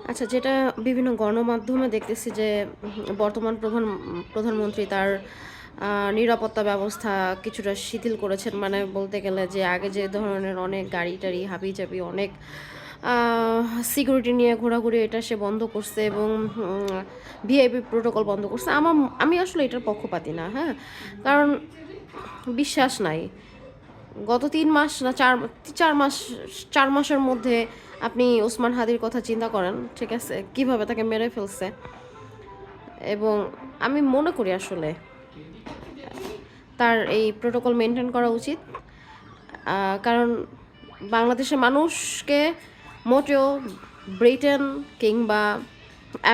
আচ্ছা, যেটা বিভিন্ন গণমাধ্যমে দেখতেছি যে বর্তমান প্রধানমন্ত্রী তার নিরাপত্তা ব্যবস্থা কিছুটা শিথিল করেছেন। মানে বলতে গেলে যে আগে যে ধরনের অনেক গাড়ি-টাড়ি হাবি-জাবি অনেক আ সিকিউরিটি নিয়ে ঘোরাঘুরি এটা সে বন্ধ করছে এবং ভিআইপি প্রোটোকল বন্ধ করছে। আমি আসলে এটার পক্ষপাতী না, হ্যাঁ? কারণ বিশ্বাস নাই। গত ৩ মাস না ৪ মাস ৪ মাসের মধ্যে আপনি ওসমান হাদির কথা চিন্তা করেন, ঠিক আছে? কিভাবে তাকে মেরে ফেলছে এবং আমি মনে করি আসলে তার এই প্রোটোকল মেইনটেইন করা উচিত। কারণ বাংলাদেশের মানুষকে মোটেও ব্রিটেন কিংবা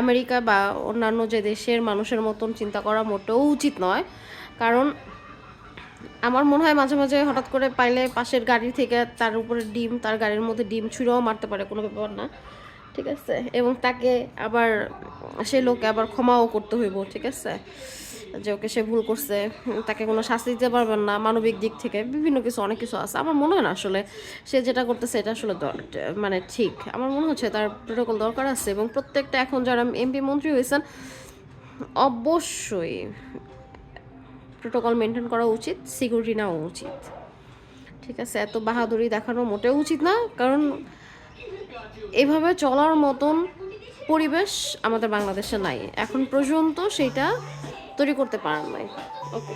আমেরিকা বা অন্যান্য যে দেশের মানুষের মতন চিন্তা করা মোটেও উচিত নয়। কারণ আমার মনে হয় মাঝে, মাঝে হঠাৎ করে পাইলে পাশের গাড়ি থেকে তার উপরে ডিম, তার গাড়ির মধ্যে ডিম ছুঁড়েও মারতে পারে, কোনো ব্যাপার না। ঠিক আছে? এবং তাকে আবার সেই লোককে আবার ক্ষমাও করতে হইব, ঠিক আছে? যে ওকে সে ভুল করছে, তাকে কোনো শাস্তি দিতে পারবেন না মানবিক দিক থেকে। বিভিন্ন কিছু অনেক কিছু আছে। আমার মনে হয় না আসলে সে যেটা করতেছে এটা আসলে মানে ঠিক। আমার মনে হচ্ছে তার প্রোটোকল দরকার আছে এবং প্রত্যেকটা এখন যারা এমপি মন্ত্রী হয়েছেন অবশ্যই প্রোটোকল মেনটেন করা উচিত, সিকিউরিটি নেওয়া উচিত। ঠিক আছে? এত বাহাদুরি দেখানো মোটেও উচিত না। কারণ এভাবে চলার মতন পরিবেশ আমাদের বাংলাদেশে নাই। এখন পর্যন্ত সেইটা তৈরি করতে পারেন নাই। ওকে।